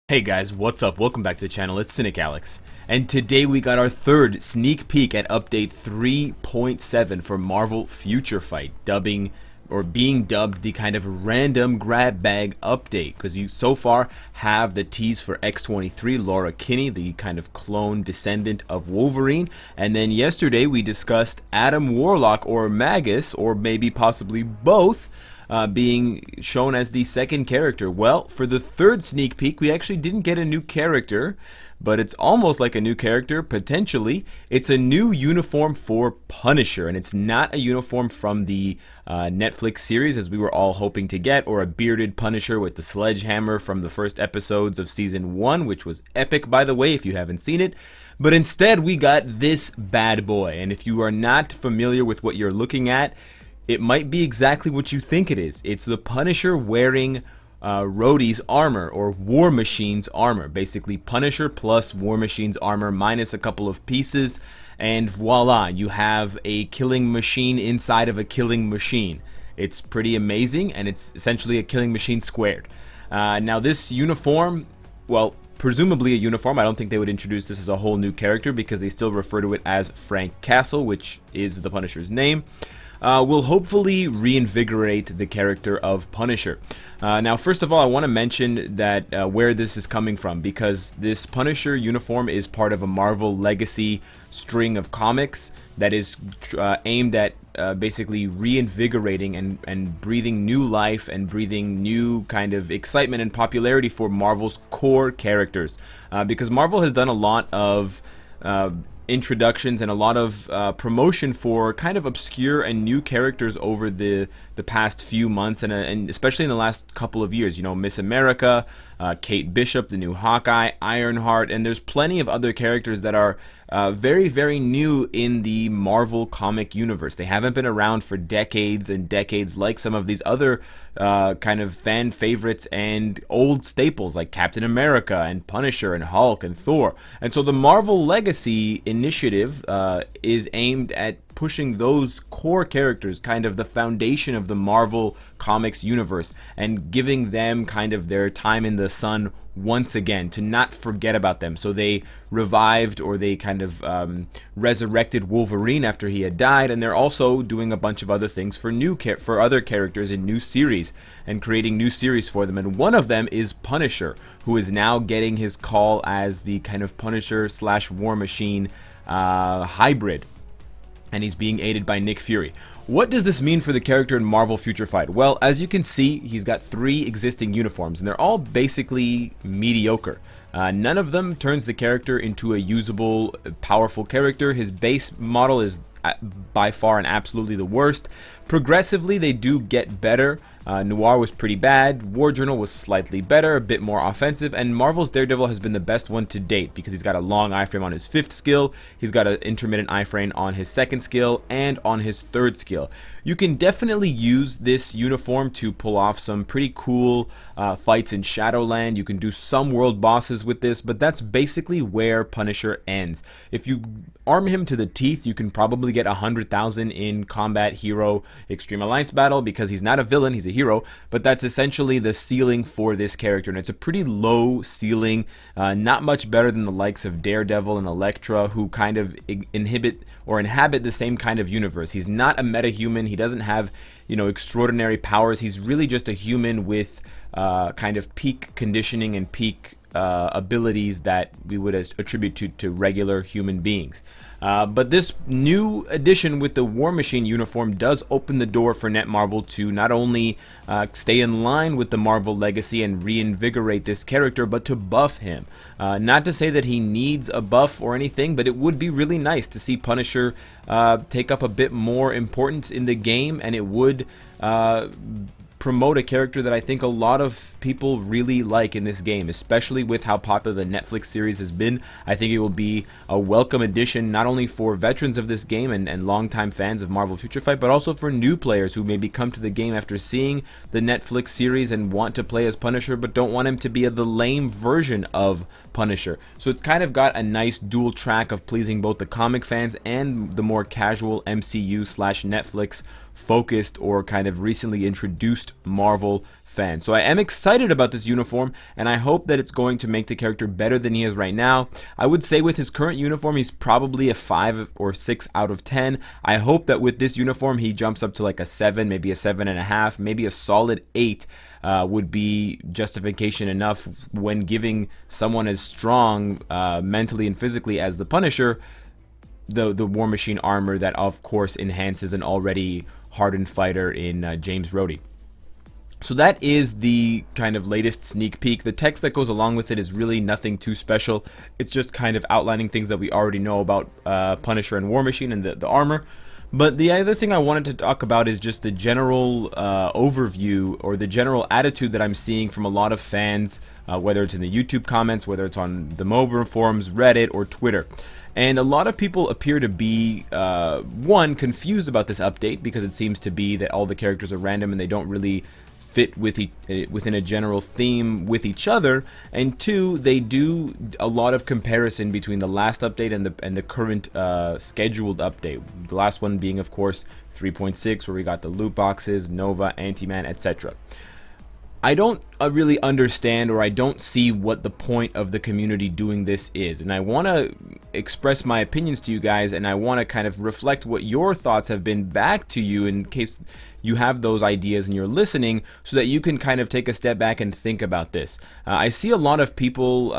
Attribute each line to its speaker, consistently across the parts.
Speaker 1: Hey guys, what's up? Welcome back to the channel. It's Cynicalex. And today we got our third sneak peek at update 3.7 for Marvel Future Fight, being dubbed the kind of random grab bag update, because you so far have the tease for X-23 Laura Kinney, the kind of clone descendant of Wolverine, and then yesterday we discussed Adam Warlock or Magus, or maybe possibly both, being shown as the second character. Well, for the third sneak peek, we actually didn't get a new character, but it's almost like a new character, potentially. It's a new uniform for Punisher, and it's not a uniform from the Netflix series, as we were all hoping to get, or a bearded Punisher with the sledgehammer from the first episodes of Season 1, which was epic, by the way, if you haven't seen it. But instead, we got this bad boy, and if you are not familiar with what you're looking at, it might be exactly what you think it is. It's the Punisher wearing Rhodey's armor, or War Machine's armor. Basically, Punisher plus War Machine's armor minus a couple of pieces, and voila, you have a killing machine inside of a killing machine. It's pretty amazing, and it's essentially a killing machine squared. Now, this uniform, well, presumably a uniform. I don't think they would introduce this as a whole new character, because they still refer to it as Frank Castle, which is the Punisher's name. Will hopefully reinvigorate the character of Punisher. Now, first of all, I want to mention that where this is coming from, because this Punisher uniform is part of a Marvel Legacy string of comics that is aimed at basically reinvigorating and breathing new life and breathing new kind of excitement and popularity for Marvel's core characters. Because Marvel has done a lot of introductions and a lot of promotion for kind of obscure and new characters over the past few months, and especially in the last couple of years. You know, Miss America, Kate Bishop, the new Hawkeye, Ironheart, and there's plenty of other characters that are very, very new in the Marvel comic universe. They haven't been around for decades and decades like some of these other kind of fan favorites and old staples like Captain America and Punisher and Hulk and Thor. And so the Marvel Legacy initiative is aimed at pushing those core characters, kind of the foundation of the Marvel Comics universe, and giving them kind of their time in the sun once again, to not forget about them. So they revived, or they kind of resurrected Wolverine after he had died, and they're also doing a bunch of other things for other characters in new series, and creating new series for them. And one of them is Punisher, who is now getting his call as the kind of Punisher / War Machine hybrid, and he's being aided by Nick Fury. What does this mean for the character in Marvel Future Fight? Well, as you can see, he's got 3 existing uniforms, and they're all basically mediocre. None of them turns the character into a usable, powerful character. His base model is by far and absolutely the worst. Progressively, they do get better. Noir was pretty bad, War Journal was slightly better, a bit more offensive, and Marvel's Daredevil has been the best one to date, because he's got a long iframe on his 5th skill, he's got an intermittent iframe on his 2nd skill, and on his 3rd skill. You can definitely use this uniform to pull off some pretty cool fights in Shadowland. You can do some world bosses with this, but that's basically where Punisher ends. If you arm him to the teeth, you can probably get 100,000 in Combat Hero Extreme Alliance Battle, because he's not a villain, he's a hero, but that's essentially the ceiling for this character, and it's a pretty low ceiling, not much better than the likes of Daredevil and Elektra, who kind of inhabit the same kind of universe. He's not a metahuman, he doesn't have, you know, extraordinary powers. He's really just a human with kind of peak conditioning and peak abilities that we would attribute to regular human beings. But this new addition with the War Machine uniform does open the door for Netmarble to not only stay in line with the Marvel Legacy and reinvigorate this character, but to buff him. Not to say that he needs a buff or anything, but it would be really nice to see Punisher take up a bit more importance in the game, and it would promote a character that I think a lot of people really like in this game, especially with how popular the Netflix series has been. I think it will be a welcome addition, not only for veterans of this game and longtime fans of Marvel Future Fight, but also for new players who maybe come to the game after seeing the Netflix series and want to play as Punisher, but don't want him to be the lame version of Punisher. So it's kind of got a nice dual track of pleasing both the comic fans and the more casual MCU / Netflix focused or kind of recently introduced Marvel fan. So I am excited about this uniform, and I hope that it's going to make the character better than he is right now. I would say with his current uniform, he's probably a 5 or 6 out of 10. I hope that with this uniform, he jumps up to like a 7, maybe a 7.5, maybe a solid 8. Would be justification enough when giving someone as strong mentally and physically as the Punisher the War Machine armor that of course enhances an already hardened fighter in James Rhodey. So that is the kind of latest sneak peek. The text that goes along with it is really nothing too special. It's just kind of outlining things that we already know about Punisher and War Machine and the armor. But the other thing I wanted to talk about is just the general overview or the general attitude that I'm seeing from a lot of fans, whether it's in the YouTube comments, whether it's on the mobile forums, Reddit, or Twitter. And a lot of people appear to be, one, confused about this update because it seems to be that all the characters are random and they don't really fit within a general theme with each other, and two, they do a lot of comparison between the last update and the current scheduled update. The last one being, of course, 3.6, where we got the loot boxes, Nova, Anti-Man, etc. I don't really understand, or I don't see what the point of the community doing this is, and I want to express my opinions to you guys, and I want to kind of reflect what your thoughts have been back to you in case you have those ideas and you're listening, so that you can kind of take a step back and think about this. I see a lot of people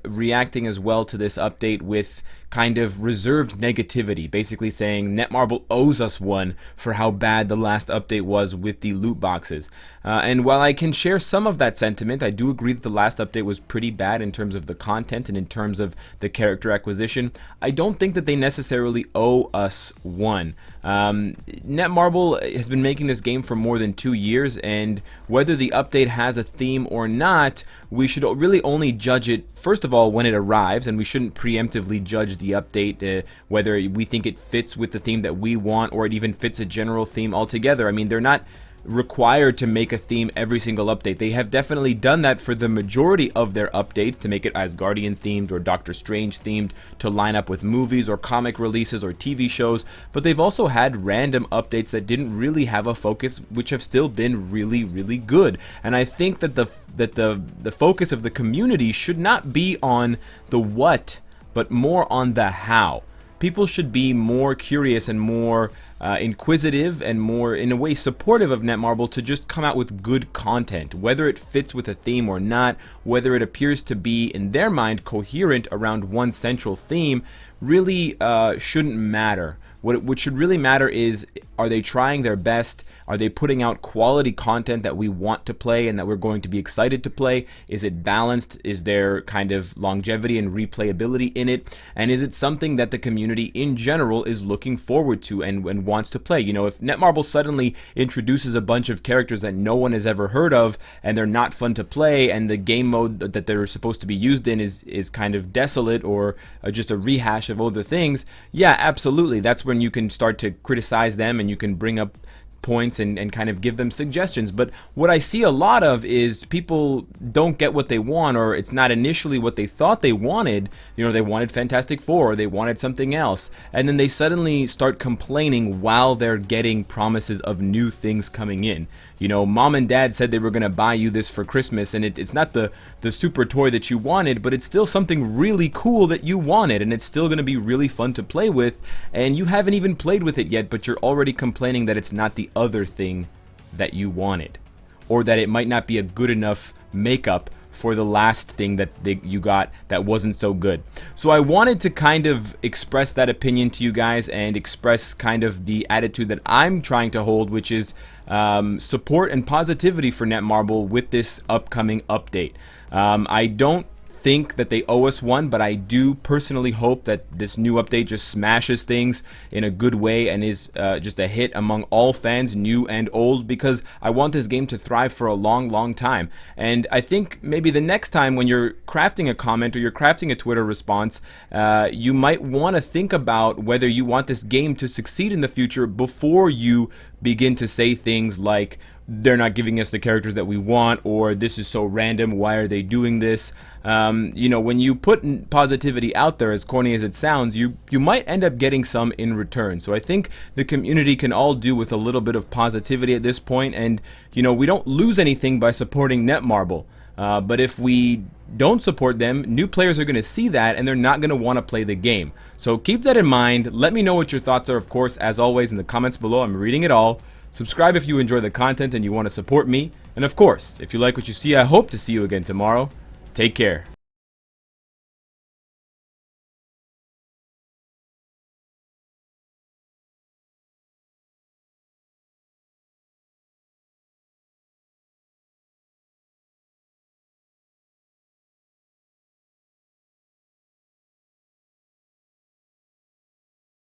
Speaker 1: reacting as well to this update with kind of reserved negativity, basically saying Netmarble owes us one for how bad the last update was with the loot boxes. And while I can share some of that sentiment, I do agree that the last update was pretty bad in terms of the content and in terms of the character acquisition. I don't think that they necessarily owe us one. Netmarble has been making this game for more than 2 years, and whether the update has a theme or not, we should really only judge it, first of all, when it arrives, and we shouldn't preemptively judge the update, whether we think it fits with the theme that we want or it even fits a general theme altogether. I mean, they're not required to make a theme every single update. They have definitely done that for the majority of their updates to make it Asgardian themed or Doctor Strange themed to line up with movies or comic releases or TV shows, but they've also had random updates that didn't really have a focus, which have still been really, really good. And I think that the focus of the community should not be on the what, but more on the how. People should be more curious and more inquisitive and more, in a way, supportive of Netmarble to just come out with good content, whether it fits with a theme or not, whether it appears to be, in their mind, coherent around one central theme, really shouldn't matter. What should really matter is, are they trying their best? Are they putting out quality content that we want to play and that we're going to be excited to play? Is it balanced? Is there kind of longevity and replayability in it? And is it something that the community in general is looking forward to and wants to play? You know, if Netmarble suddenly introduces a bunch of characters that no one has ever heard of and they're not fun to play, and the game mode that they're supposed to be used in is kind of desolate or just a rehash of older things, yeah, absolutely. That's when you can start to criticize them and you can bring up points and kind of give them suggestions. But what I see a lot of is people don't get what they want, or it's not initially what they thought they wanted. You know, they wanted Fantastic Four, or they wanted something else, and then they suddenly start complaining while they're getting promises of new things coming in. You know, mom and dad said they were going to buy you this for Christmas, and it's not the super toy that you wanted, but it's still something really cool that you wanted, and it's still going to be really fun to play with, and you haven't even played with it yet, but you're already complaining that it's not the other thing that you wanted, or that it might not be a good enough makeup for the last thing that you got that wasn't so good. So I wanted to kind of express that opinion to you guys and express kind of the attitude that I'm trying to hold, which is support and positivity for Netmarble with this upcoming update. I don't think that they owe us one, but I do personally hope that this new update just smashes things in a good way and is just a hit among all fans, new and old, because I want this game to thrive for a long, long time. And I think maybe the next time when you're crafting a comment or you're crafting a Twitter response, you might want to think about whether you want this game to succeed in the future before you begin to say things like, they're not giving us the characters that we want, or this is so random, why are they doing this? You know, when you put positivity out there, as corny as it sounds, you might end up getting some in return. So I think the community can all do with a little bit of positivity at this point, and you know, we don't lose anything by supporting Netmarble. But if we don't support them, new players are going to see that and they're not going to want to play the game. So keep that in mind. Let me know what your thoughts are, of course, as always, in the comments below. I'm reading it all. Subscribe if you enjoy the content and you want to support me. And of course, if you like what you see, I hope to see you again tomorrow. Take care.